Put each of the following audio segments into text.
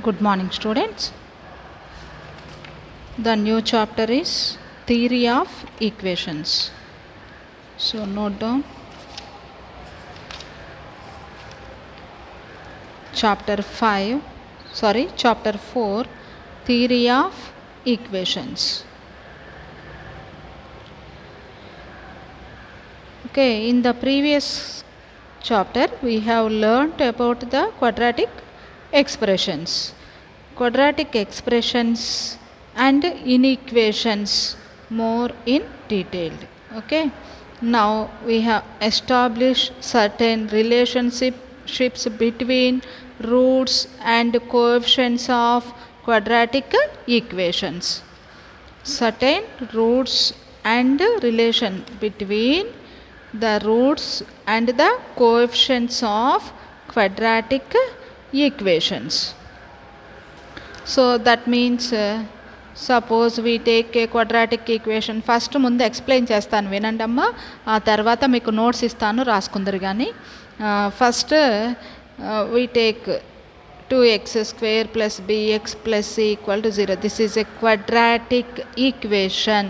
Good morning, students. The new chapter is Theory of Equations. So, note down Chapter 4, Theory of Equations. Okay, in the previous chapter, we have learnt about the quadratic expressions. Quadratic expressions and inequations more in detail. Okay, now we have established certain relationships between roots and coefficients of quadratic equations. Certain roots and relation between the roots and the coefficients of quadratic equations. So that means suppose we take a quadratic equation. First ముందు explain చేస్తాను వినండమ్మా, ఆ తర్వాత మీకు notes ఇస్తాను రాసుకుందరు కానీ. First we take 2x square plus bx plus c equal to 0. This is a quadratic equation.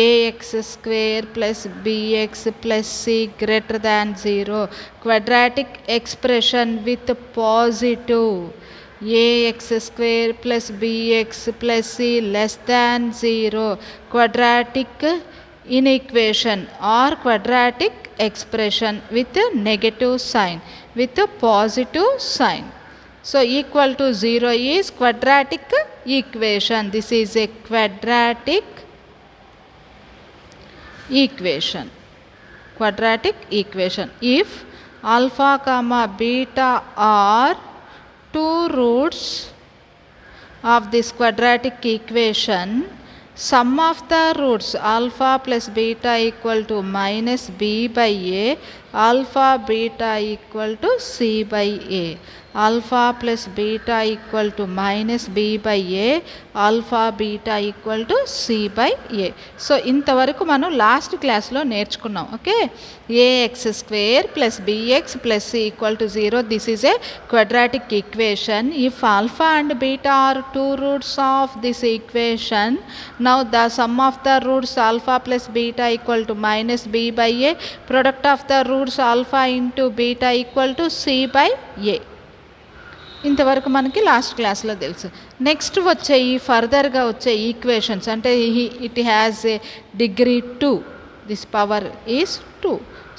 Ax square plus bx plus c greater than 0. Quadratic expression with positive. Ax square plus bx plus c less than 0. Quadratic inequation or quadratic expression with a negative sign, with a positive sign. So equal to 0 is quadratic equation. This is a quadratic equation. Quadratic equation. If alpha comma beta are two roots of this quadratic equation, sum of the roots alpha plus beta equal to minus b by a, alpha beta equal to c by a. Alpha plus beta equal to minus b by a, alpha beta equal to c by a. So ఇంతవరకు మనం last క్లాస్లో నేర్చుకున్నాం. Okay, ax square plus bx plus c equal to 0. This is a quadratic equation. If alpha and beta are two roots of this equation, now the sum of the roots alpha plus beta equal to minus b by a, product of the roots alpha into beta equal to c by a. ఇంతవరకు మనకి last క్లాస్లో తెలుసు. Next వచ్చే ఈ ఫర్దర్గా వచ్చే equations అంటే it has a degree 2. This power is 2.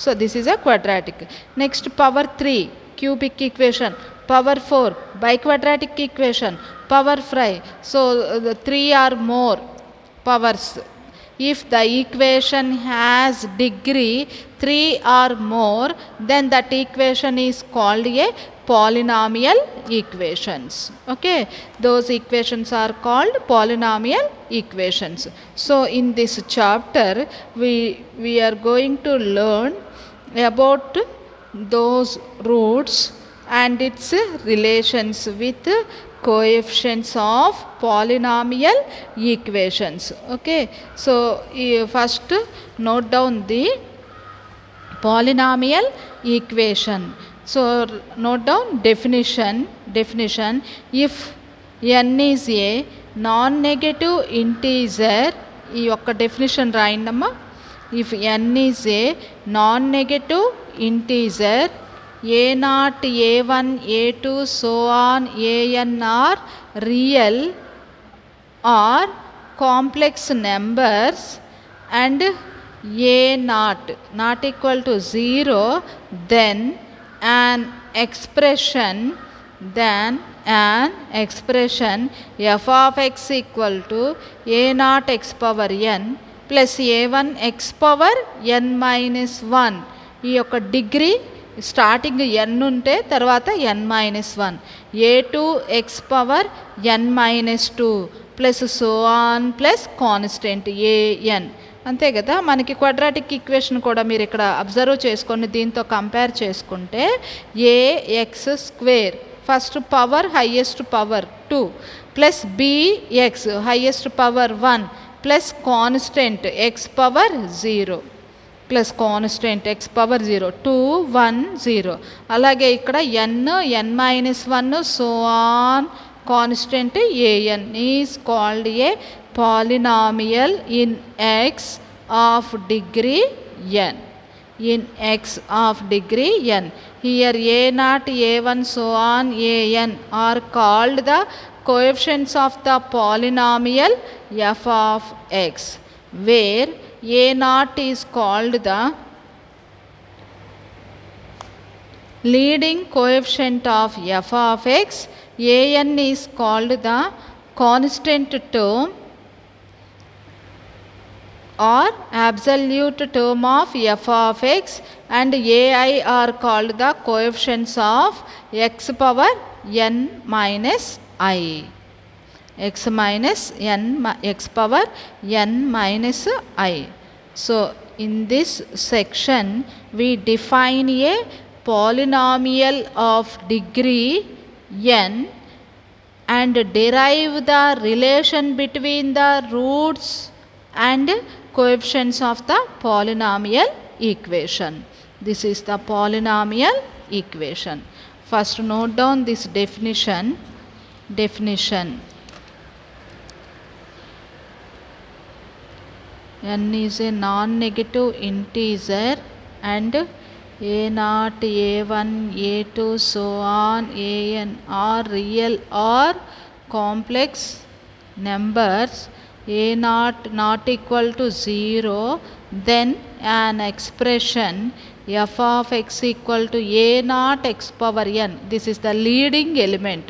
So this is a quadratic. Next power 3 cubic equation, power 4 biquadratic equation, power 5. So 3 or more powers. If the equation has degree 3 or more, then that equation is called a polynomial equations. Okay, those equations are called polynomial equations. So in this chapter we are going to learn about those roots and its relations with coefficients of polynomial equations. Okay, so first note down the polynomial equation. So note down definition. If n is a non-negative integer, ఈ యొక్క definition రాయండమ్మా. If n is a non-negative integer, a0, a1, a2, so on, an are real or complex numbers and a0 not equal to 0, then an expression f of x equal to a0 x power n plus a1 x power n minus 1. ఈ యొక్క degree starting n ఉంటే తర్వాత n minus 1, a2 x power n minus 2 plus so on plus constant an. అంతే కదా. మనకి quadratic equation కూడా మీరు ఇక్కడ అబ్జర్వ్ చేసుకొని దీంతో కంపేర్ చేసుకుంటే ax square first power highest power 2 plus bx highest power 1 plus constant x power 0 plus constant x power 0 2 1 0. అలాగే ఇక్కడ n n-1 so on constant an is called a polynomial in x of degree n. In x of degree n. Here a0, a1, so on an are called the coefficients of the polynomial f of x, where a0 is called the leading coefficient of f of x, an is called the constant term or absolute term of f of x, and ai are called the coefficients of x power n minus I. X power n minus I. So in this section we define a polynomial of degree n and derive the relation between the roots and coefficients of the polynomial equation. This is the polynomial equation. First note down this definition. N is a non-negative integer and a0, a1, a2, so on, an are real or complex numbers. a0 not equal to 0, then an expression f of x equal to a0 x power n. This is the leading element.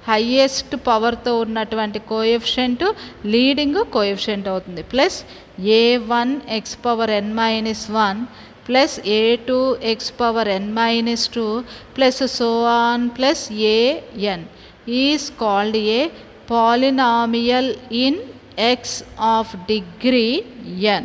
Highest పవర్తో ఉన్నటువంటి coefficient leading coefficient అవుతుంది. Plus a1 x power n minus 1 plus a2 x power n minus 2 plus so on plus an is called a polynomial in x of degree n.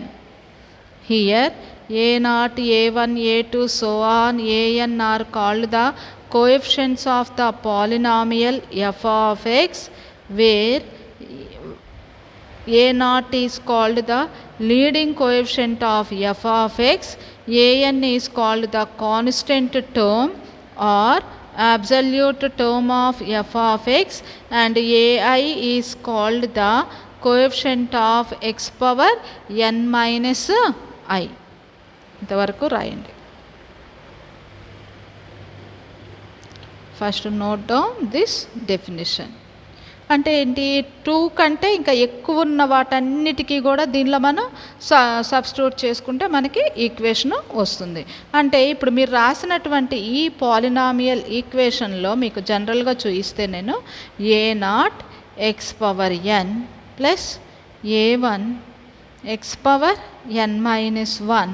Here a0, a1, a2, so on, an are called the coefficients of the polynomial f of x, where a0 is called the leading coefficient of f of x, an is called the constant term or absolute term of f of x, and ai is called the coefficient of x power n minus I. ఇంతవరకు రాయండి. First note down this definition. అంటే ఏంటి, 2 కంటే ఇంకా ఎక్కువ ఉన్న వాటన్నిటికీ కూడా దీనిలో మనం సబ్స్టిట్యూట్ చేసుకుంటే మనకి ఈక్వేషన్ వస్తుంది. అంటే ఇప్పుడు మీరు రాసినటువంటి ఈ పాలినామియల్ ఈక్వేషన్లో మీకు జనరల్గా చూయిస్తే నేను a0 x power n plus a1 x power n minus 1,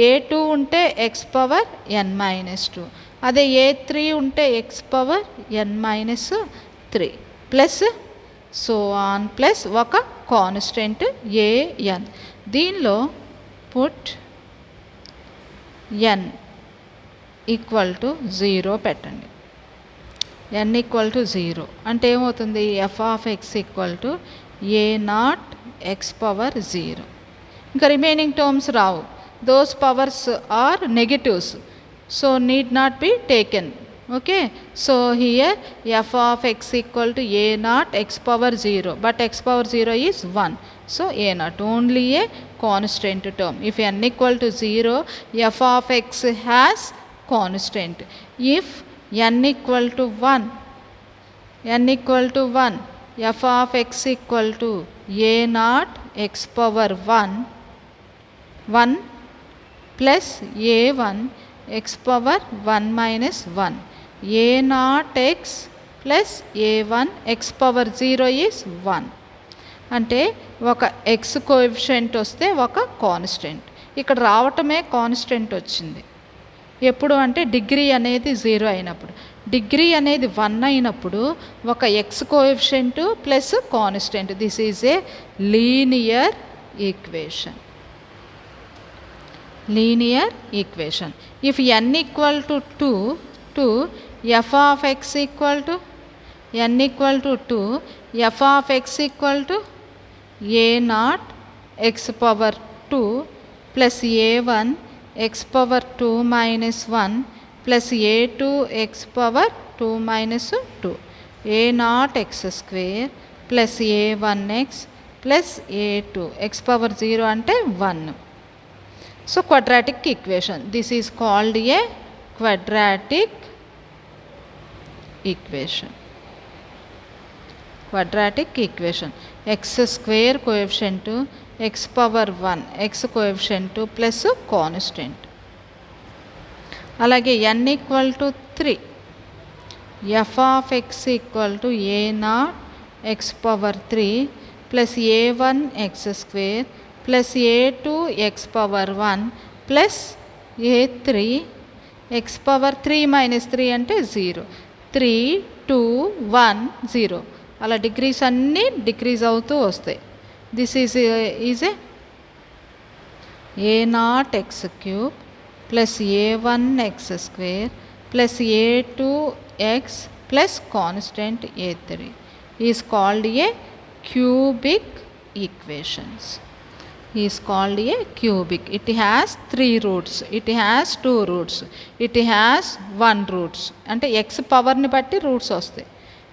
a2 ఉంటే x పవర్ n మైనస్ 2, అదే a3 ఉంటే x power n minus 3 plus so on plus ఒక కాన్స్టెంట్ an. దీనిలో పుట్ n ఈక్వల్ టు 0 పెట్టండి. n equal to 0 అంటే ఏమవుతుంది, f of x equal to a0 x power 0. ఇంకా remaining terms రావు, those powers are negatives, so need not be taken. Okay, so here f of x equal to a0 x power 0, but x power 0 is 1, so a0 only a constant term. If n equal to 0, f of x has constant. If n equal to 1, f of x equal to a0 x power 1 plus a1 x power 1 minus 1. a0 x plus a1 x power 0 is 1. అంటే ఒక x coefficient వస్తే ఒక constant. ఇక్కడ రావటమే constant వచ్చింది ఎప్పుడు అంటే degree అనేది 0 అయినప్పుడు. డిగ్రీ అనేది 1 అయినప్పుడు ఒక x coefficient plus constant. This is a linear equation. If n equal to 2, f of x equal to n equal to 2, f of x equal to a0 x power 2 plus a1 x power 2 minus 1 plus a2 x power 2 minus 2. A naught X square plus a1x plus a2 x power 0 అంటే 1. So quadratic equation, this is called a quadratic equation. Quadratic equation X square coefficient, X power 1 X coefficient plus constant. అలాగే n equal to 3, F of X equal to A naught X power 3 plus a1 x square plus a2 x power 1 plus a3 x power 3 minus 3 అంటే 0. 3 2 1 0 అలా degrees అన్నీ decrease అవుతూ వస్తాయి. This is A naught x cube plus a1 x square plus a2 X plus constant a3 is called A cubic equations. is called a cubic. It has 3 roots, it has 2 roots, it has 1 roots. అంటే x పవర్ని బట్టి roots వస్తాయి.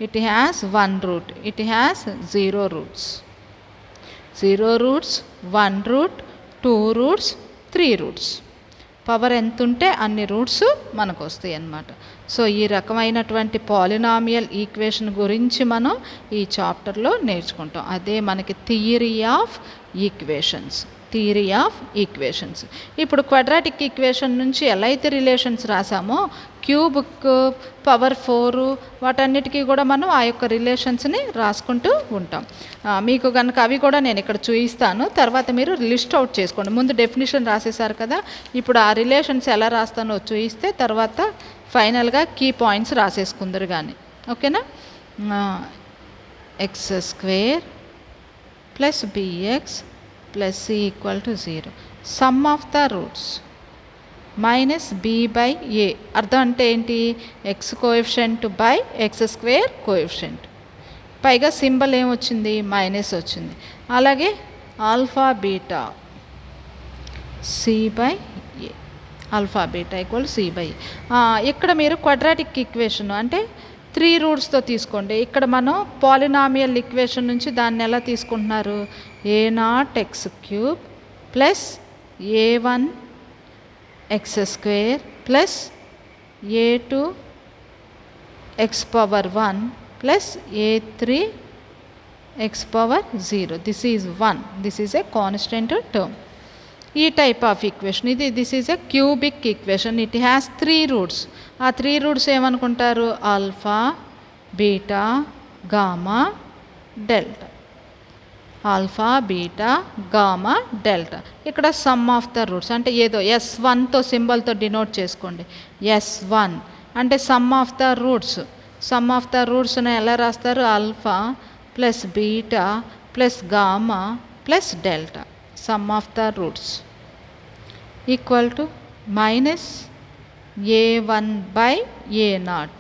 it has 1 root, it has 0 roots. 0 roots, 1 root, 2 roots, 3 roots. Power ఎంత ఉంటే అన్ని roots మనకు వస్తాయి అన్నమాట. సో ఈ రకమైనటువంటి పాలినామియల్ ఈక్వేషన్ గురించి మనం ఈ చాప్టర్లో నేర్చుకుంటాం. అదే మనకి థియరీ ఆఫ్ ఈక్వేషన్స్. ఇప్పుడు క్వాడ్రాటిక్ ఈక్వేషన్ నుంచి ఎలా అయితే రిలేషన్స్ రాసామో క్యూబిక్, పవర్ 4 వాటన్నిటికీ కూడా మనం ఆ యొక్క రిలేషన్స్ని రాసుకుంటూ ఉంటాం. మీకు కనుక అవి కూడా నేను ఇక్కడ చూపిస్తాను, తర్వాత మీరు లిస్ట్ అవుట్ చేసుకోండి. ముందు డెఫినిషన్ రాసేసారు కదా, ఇప్పుడు ఆ రిలేషన్స్ ఎలా రాస్తానో చూపిస్తే తర్వాత ఫైనల్గా కీ పాయింట్స్ రాసేసుకుందరు కానీ. ఓకేనా? X square plus bx plus c equal to 0. Some of the roots minus b by a. అర్థం అంటే ఏంటి? X coefficient by X square coefficient. పైగా సింబల్ ఏమొచ్చింది? మైనస్ వచ్చింది. అలాగే alpha beta c by a. Alpha beta equal c by a. ఇక్కడ మీరు quadratic equation అంటే 3 రూట్స్తో తీసుకోండి. ఇక్కడ మనం పాలినామియల్ ఈక్వేషన్ నుంచి దాన్ని ఎలా తీసుకుంటున్నారు? A naught x cube plus a1 x square plus a2 x power 1 plus a3 x power 0. This is 1. This is a constant term. ఈ type of equation this is a cubic equation. It has 3 roots. ఆ 3 roots ఏమనుకుంటారు? Alpha, beta, gamma, delta. Alpha, beta, gamma, delta. ఇక్కడ sum of the roots అంటే ఏదో S1తో సింబల్తో denote చేసుకోండి. S1 అంటే sum of the roots. Sum of the రూట్స్ని ఎలా రాస్తారు? Alpha plus beta plus gamma plus delta. Sum of the roots equal to minus a1 by a0.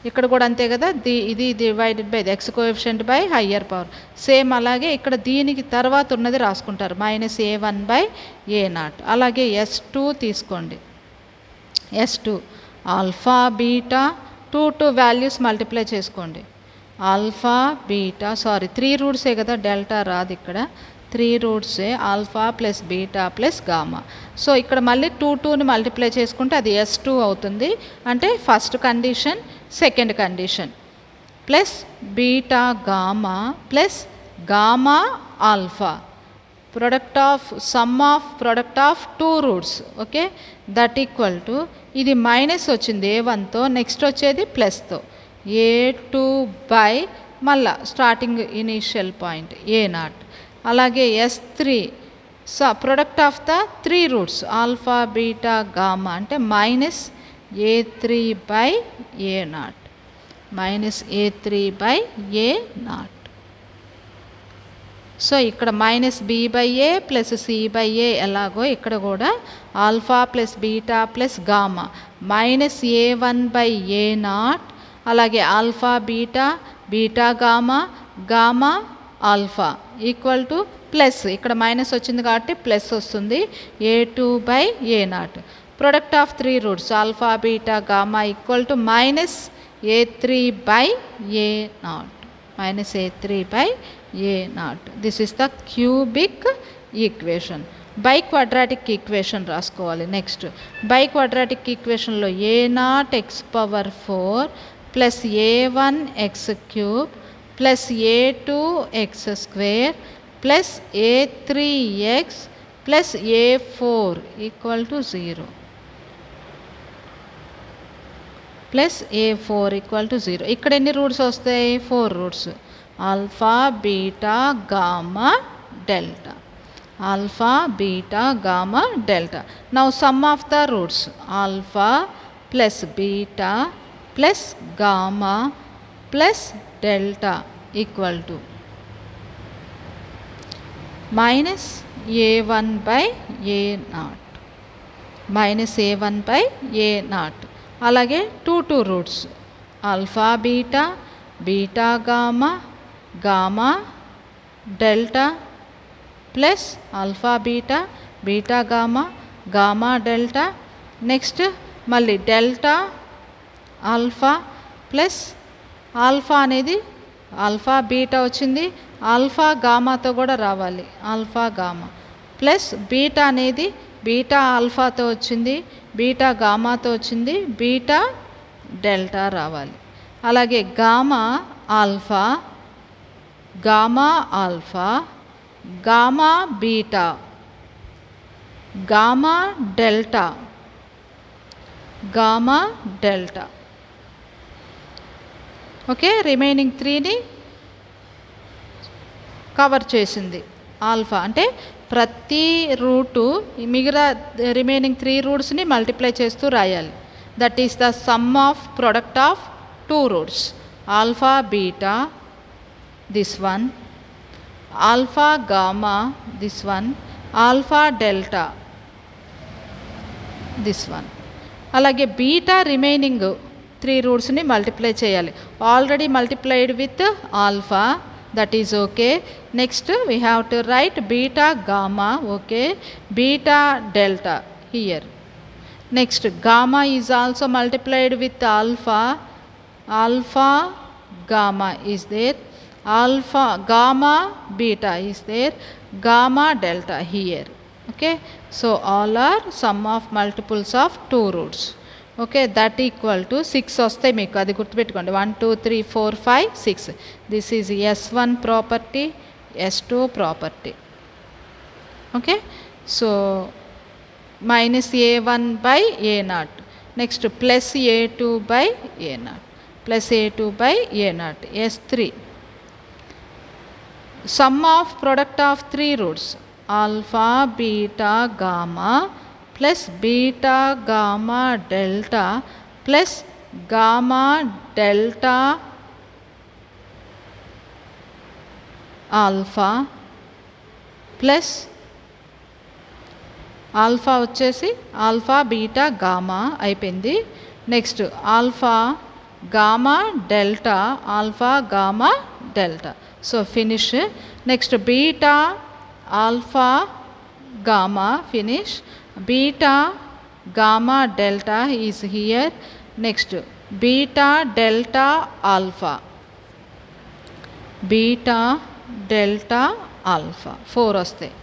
ఇక్కడ కూడా అంతే కదా, ఇది divided by x coefficient by higher power. Same అలాగే ఇక్కడ దీనికి తర్వాత ఉన్నది రాసుకుంటారు, మైనస్ a1 బై a0. అలాగే S2 తీసుకోండి. S2 alpha beta 2 values multiply చేసుకోండి. ఆల్ఫా బీటా 3 రూట్సే కదా, డెల్టా రాదు ఇక్కడ. 3 రూట్సే alpha plus beta plus gamma. So ఇక్కడ మళ్ళీ 2ని మల్టిప్లై చేసుకుంటే అది S2 అవుతుంది. అంటే first condition, second condition plus beta gamma plus gamma alpha. Sum of product of 2 roots. Okay, that equal to ఇది మైనస్ వచ్చింది a1తో, నెక్స్ట్ వచ్చేది ప్లస్తో a2 బై మళ్ళా స్టార్టింగ్ ఇనీషియల్ పాయింట్ a0. అలాగే S3 product of the 3 roots alpha beta gamma అంటే minus a3 by a0. Minus a3 by a0. So ఇక్కడ minus b by a plus c by a ఎలాగో ఇక్కడ కూడా alpha plus beta plus gamma minus a1 by a0. అలాగే alpha beta, beta gamma, gamma alpha equal to plus, ఇక్కడ minus వచ్చింది కాబట్టి plus వస్తుంది, a2 by a0. Product of 3 roots alpha beta gamma equal to minus a3 by a0, minus a3 by a0. This is the cubic equation. Biquadratic equation రాసుకోవాలి. Next biquadratic ఈక్వేషన్లో a0 x power 4 plus a1 x cube plus a2 x square plus a3 x plus a4 equal to 0 plus a4 equal to 0. ఇక్కడ ఎన్ని roots వస్తాయి? 4 roots. Alpha beta gamma delta, alpha, beta, gamma, delta. Now sum of the roots, alpha plus beta plus gamma plus delta equal to minus a1 by a0, minus a1 by a0. అలాగే 2 roots, alpha beta, beta gamma, gamma delta plus alpha beta, beta gamma, gamma delta. Next మళ్ళీ delta alpha plus alpha అనేది alpha beta వచ్చింది, alpha గామాతో కూడా రావాలి, alpha gamma plus beta అనేది beta ఆల్ఫాతో వచ్చింది, బీటా గామాతో వచ్చింది, బీటా డెల్టా రావాలి. అలాగే gamma alpha, gamma alpha, gamma beta, gamma delta, gamma delta. Okay, remaining 3ని కవర్ చేసింది. ఆల్ఫా అంటే ప్రతి రూటు మిగతా రిమైనింగ్ 3 రూట్స్ని మల్టిప్లై చేస్తూ రాయాలి. That is the sum of product of 2 roots. Alpha beta this one, alpha gamma this one, alpha delta this one. అలాగే beta remaining 3 రూట్స్ని మల్టిప్లై చేయాలి. Already multiplied with alpha, that is okay. Next we have to write beta gamma, okay, beta delta here. Next gamma is also multiplied with alpha, alpha gamma is there, alpha gamma beta is there, gamma delta here. Okay, so all are sum of multiples of 2 roots. Okay, that equal to 6 వస్తాయి మీకు, అది గుర్తుపెట్టుకోండి. 1 2 3 4 5 6. This is S1 property, S2 property. Okay, so minus a1 by a0, next plus a2 by a0, plus a2 by a0, S3. Sum of product of 3 roots, alpha beta gamma plus beta gamma delta plus gamma delta alpha plus alpha వచ్చేసి alpha beta gamma అయిపోయింది. Next alpha gamma delta, alpha gamma delta. So finish. Next beta alpha gamma finish, beta gamma delta is here. Next beta delta alpha, beta delta alpha 4 వస్తాయి.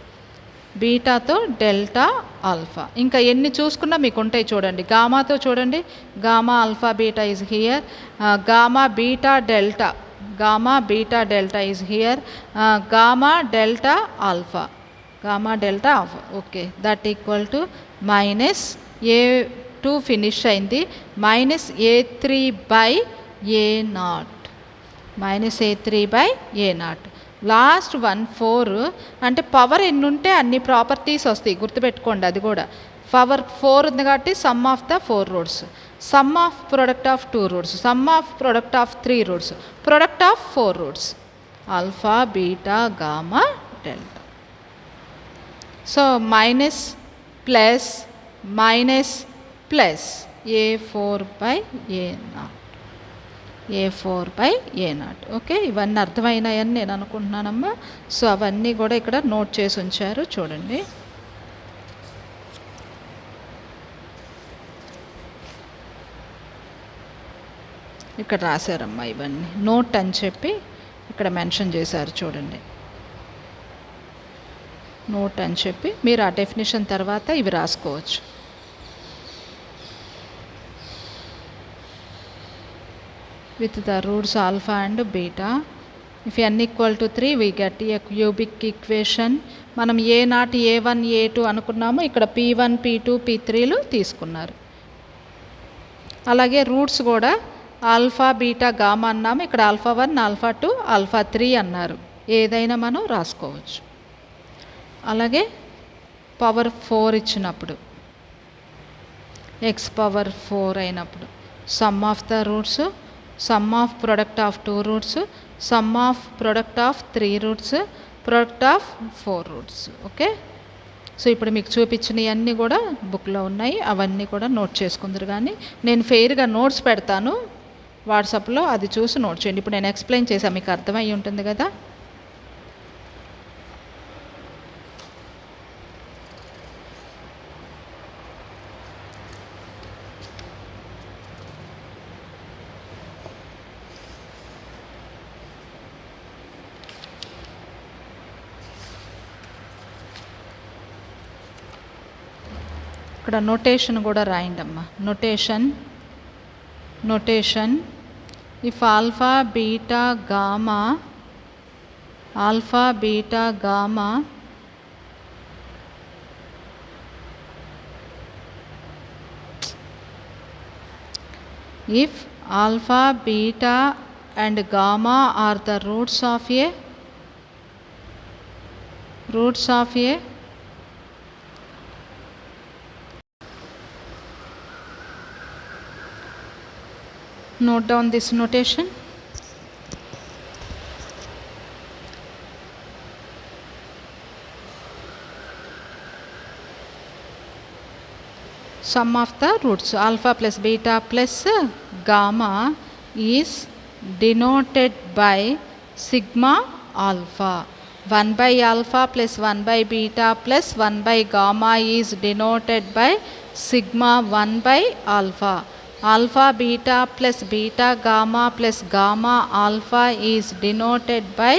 బీటాతో delta alpha. ఇంకా ఎన్ని చూసుకున్నా మీకు ఉంటాయి చూడండి. గామాతో చూడండి, gamma alpha beta is here, gamma beta delta, gamma beta delta is here, gamma delta alpha, gamma delta alpha. Okay, that equal to minus a2 finish అయింది, minus a3 by a0, minus a3 by a0. Last 1 4 అంటే power ఎన్ని ఉంటే అన్ని properties వస్తాయి, గుర్తుపెట్టుకోండి. అది కూడా power 4 ఉంది కాబట్టి some of the 4 roots, sum of product of 2 roots, sum of product of 3 roots, product of 4 roots, alpha beta gamma delta. So minus plus minus plus a4 by a0, a4 by a0. Okay, ఇవన్నీ అర్థమైనాయని నేను అనుకుంటున్నానమ్మా. So అవన్నీ కూడా ఇక్కడ note చేసి ఉంచారు చూడండి. ఇక్కడ రాశారమ్మా ఇవన్నీ నోట్ అని చెప్పి ఇక్కడ మెన్షన్ చేశారు చూడండి. నోట్ అని చెప్పి మీరు ఆ డెఫినేషన్ తర్వాత ఇవి రాసుకోవచ్చు. With the roots alpha and beta if n equal to 3 we get a cubic equation. మనం A0 A1 A2 అనుకున్నాము, ఇక్కడ P1 P2 P3లు తీసుకున్నారు. అలాగే రూట్స్ కూడా ఆల్ఫా బీటా గామా అన్నాము, ఇక్కడ α1 α2 α3 అన్నారు. ఏదైనా మనం రాసుకోవచ్చు. అలాగే పవర్ 4 ఇచ్చినప్పుడు x పవర్ 4 అయినప్పుడు some of the roots, sum of product of 2 roots, sum of product of 3 roots, product of 4 roots. Okay, so ఇప్పుడు మీకు చూపించినవన్నీ కూడా బుక్లో ఉన్నాయి, అవన్నీ కూడా నోట్ చేసుకుందరు. కానీ నేను ఫెయిర్గా నోట్స్ పెడతాను వాట్సాప్లో, అది చూసి నోట్ చేయండి. ఇప్పుడు నేను ఎక్స్ప్లెయిన్ చేశాను, మీకు అర్థమయ్యి ఉంటుంది కదా. ఇక్కడ నోటేషన్ కూడా రాయండి అమ్మా. Notation if alpha beta gamma if alpha beta and gamma are the roots of a note down this notation. Sum of the roots alpha plus beta plus gamma is denoted by sigma alpha. 1 by alpha plus 1 by beta plus 1 by gamma is denoted by sigma 1 by alpha. Alpha beta plus beta gamma plus gamma alpha is denoted by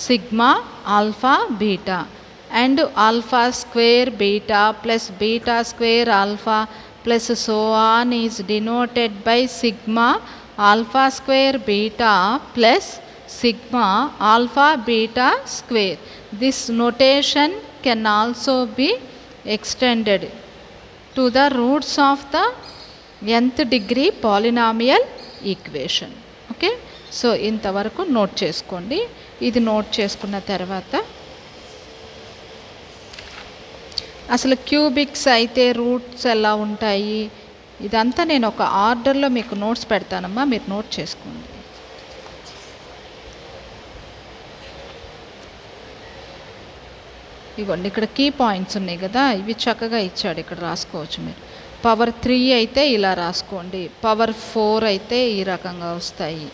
sigma alpha beta, and alpha square beta plus beta square alpha plus so on is denoted by sigma alpha square beta plus sigma alpha beta square. This notation can also be extended to the roots of the nth degree polynomial equation. Okay, so ఇంతవరకు note చేసుకోండి. ఇది note చేసుకున్న తర్వాత అసలు cubits అయితే roots ఎలా ఉంటాయి ఇదంతా నేను ఒక ఆర్డర్లో మీకు నోట్స్ పెడతానమ్మా, మీరు నోట్ చేసుకోండి. ఇవ్వండి, ఇక్కడ కీ పాయింట్స్ ఉన్నాయి కదా, ఇవి చక్కగా ఇచ్చాడు, ఇక్కడ రాసుకోవచ్చు మీరు. పవర్ 3 అయితే ఇలా రాసుకోండి, పవర్ 4 అయితే ఈ రకంగా వస్తాయి.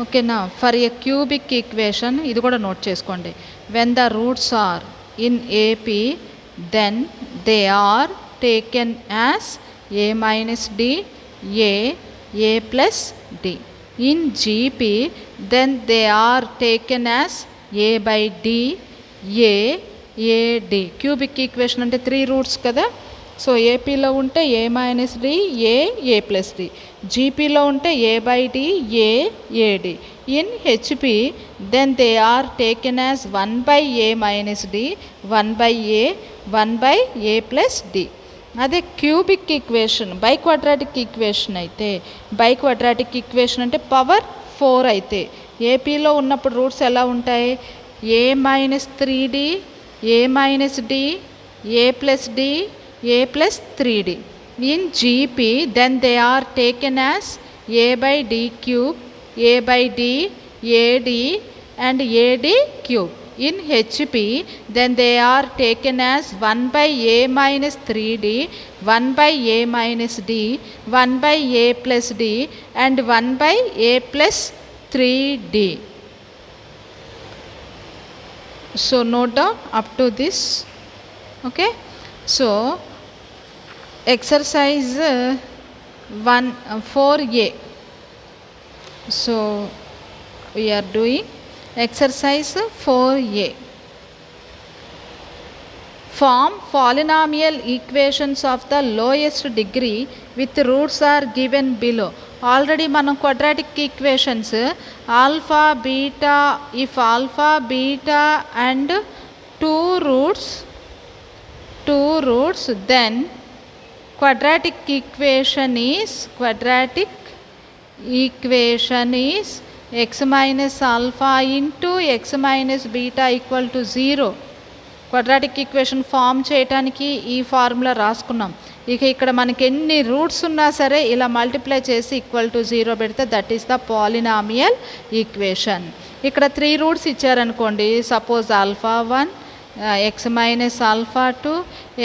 ఓకేనా. ఫర్ ఏ క్యూబిక్ ఈక్వేషన్ ఇది కూడా నోట్ చేసుకోండి. When the roots are in AP then they are taken as a minus d, a plus d. In GP then they are taken as a by d, a d. Cubic equation అంటే 3 roots కదా, so ఏపీలో ఉంటే a minus d, a plus d. జీపీలో ఉంటే a by d, a d. In HP then they are taken as 1 by a minus d, 1 by a plus D. అదే cubic equation బైక్వాడ్రాటిక్ equation అయితే, బైక్వాడ్రాటిక్ equation అంటే power 4 అయితే ఏపీలో ఉన్నప్పుడు రూట్స్ ఎలా ఉంటాయి? A minus 3d, a minus d, a plus d, a plus 3d. In GP then they are taken as a by d cube, a by d, ad and ad cube. In HP then they are taken as 1 by a minus 3d, 1 by a minus d, 1 by a plus d and 1 by a plus 3d. So note down up to this. Okay, so exercise 4a So we are doing exercise 4a. Form polynomial equations of the lowest degree with roots are given below. Already మనం quadratic equations alpha beta, if alpha beta and two roots, then quadratic equation is x minus alpha into x minus beta equal to 0. Quadratic equation form చేయడానికి ఈ formula రాసుకున్నాం. ఇక ఇక్కడ మనకి ఎన్ని roots ఉన్నా సరే ఇలా మల్టిప్లై చేసి ఈక్వల్ టు 0 పెడితే that is the polynomial equation. ఇక్కడ 3 రూట్స్ ఇచ్చారనుకోండి, suppose alpha 1, x minus alpha 2,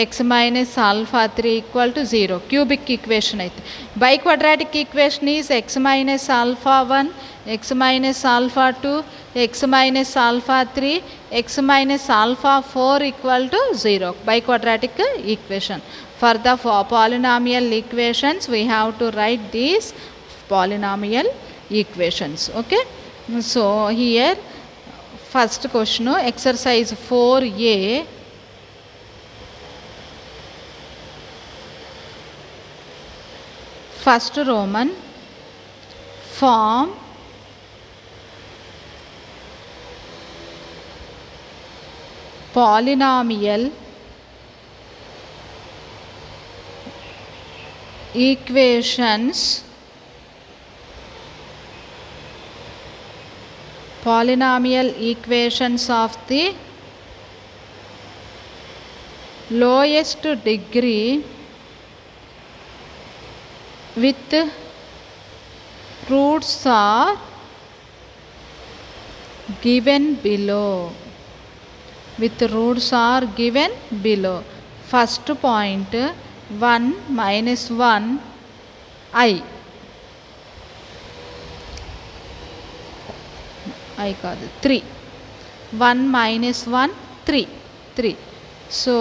x minus alpha 3 equal to 0 cubic equation అయితే. Biquadratic equation is x minus alpha 1, x minus alpha 2, x minus alpha 3, x minus alpha 4 equal to 0 biquadratic equation. For the polynomial equations we have to write these polynomial equations. Okay, so here first question, exercise 4a. First Roman, form polynomial equations of the lowest degree with roots are given below. First point, 1 minus 1 I కాదు 3, 1 minus 1 3. So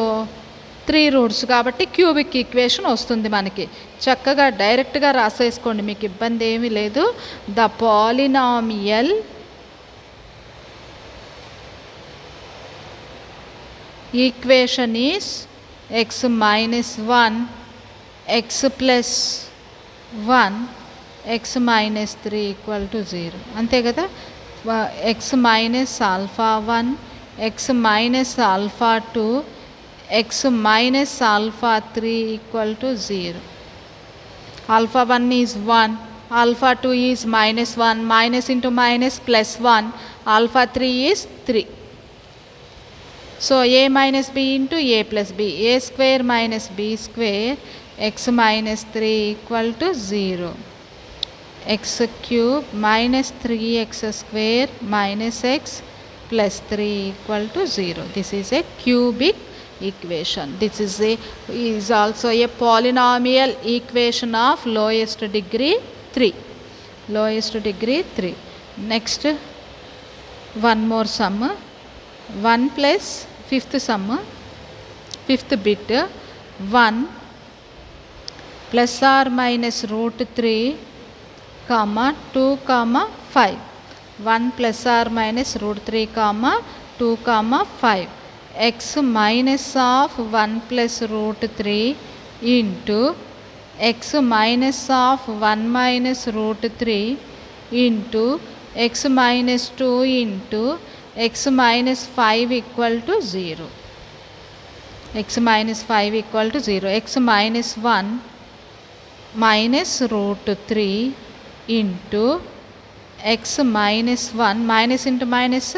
3 roots కాబట్టి cubic equation వస్తుంది మనకి. చక్కగా డైరెక్ట్గా రాసేసుకోండి, మీకు ఇబ్బంది ఏమీ లేదు. The polynomial equation is X minus 1, X plus 1, x minus 3 equal to 0. అంతే కదా. X minus alpha 1, x minus alpha 2, x minus alpha 3 equal to 0. Alpha 1 is 1, alpha 2 is minus 1, minus into minus plus 1, alpha 3 is 3. So a minus b into a plus b, a square minus b square, x minus 3 equal to 0. X cube minus 3x square minus x plus 3 equal to 0. This is a cubic equation. This is also a polynomial equation of lowest degree 3. Next, one more sum. 1 plus fifth sum, fifth bit, 1 plus or minus root 3 comma 2 comma 5. 1 plus or minus root 3 comma 2 comma 5. X minus of 1 plus root 3 into x minus of 1 minus root 3 into x minus 2 into x minus 5 equal to 0. X minus 5 equal to 0. X minus 1 minus root 3 into x minus 1, minus into minus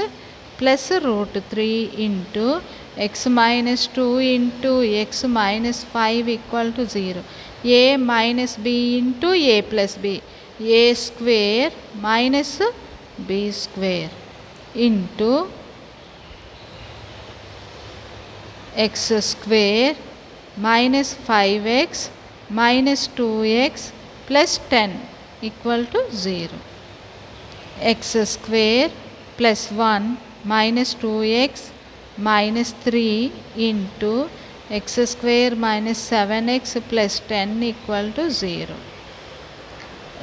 plus root 3 into x minus 2 into x minus 5 equal to 0. A minus b into a plus b, a square minus b square into x square minus 5x minus 2x plus 10 equal to 0. X square plus 1 minus 2x minus 3 into x square minus 7x plus 10 equal to 0.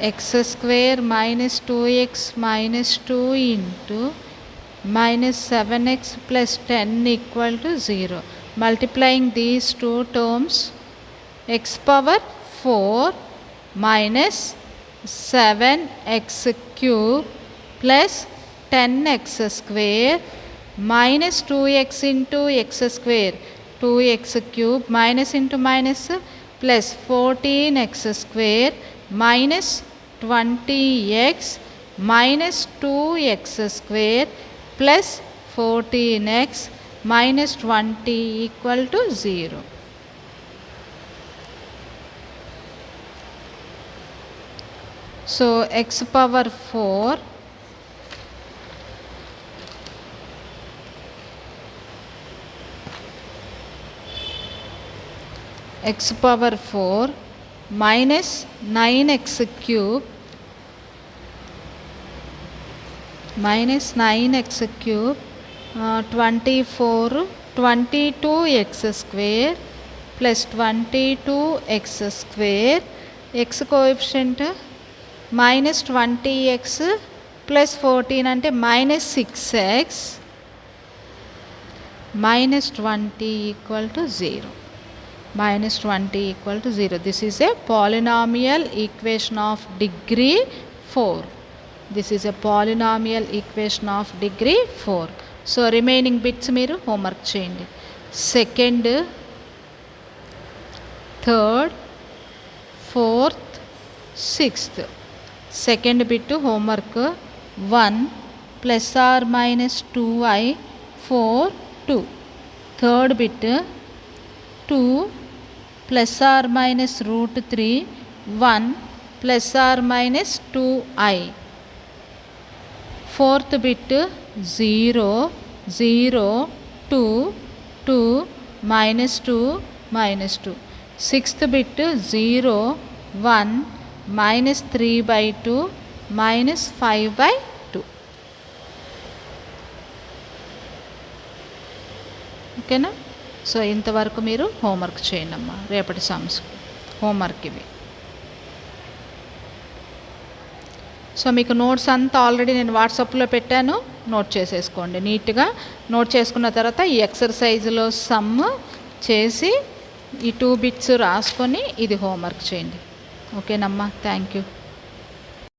x square minus 2x minus 2 into minus 7x plus 10 equal to 0. Multiplying these two terms, x power 4 minus 7x cube plus 10x square minus 2x into x square 2x cube minus into minus plus 14x square minus 20x minus 2x square plus 14x minus 20 equal to 0. So x power 4 x power 4 minus 9x cube minus 9x cube 22x square plus 22x square x coefficient minus 20x plus 14 అంటే minus 6x minus 20 equal to 0. Minus 20 equal to 0. This is a polynomial equation of degree 4. This is a polynomial equation of degree 4. So remaining bits మీరు homework చేయండి. Second, third, fourth, sixth. Second bit homework 1 plus or minus 2i 4 2. Third bit 2 plus or minus root 3 1 plus or minus 2i. Fourth bit 0 0 2 2 minus 2 minus 2. Sixth bit 0 1 minus 3 by 2 minus 5 by 2. ఓకేనా? So ఇంతవరకు మీరు homework చేయండి అమ్మా. రేపటి sums homework ఇవి. So మీకు notes అంతా already నేను వాట్సాప్లో పెట్టాను, నోట్ చేసేసుకోండి. నీట్గా నోట్ చేసుకున్న తర్వాత ఈ ఎక్సర్సైజ్లో సమ్ చేసి ఈ 2 బిట్స్ రాసుకొని ఇది హోంవర్క్ చేయండి. ఓకేనమ్మా, థ్యాంక్ యూ.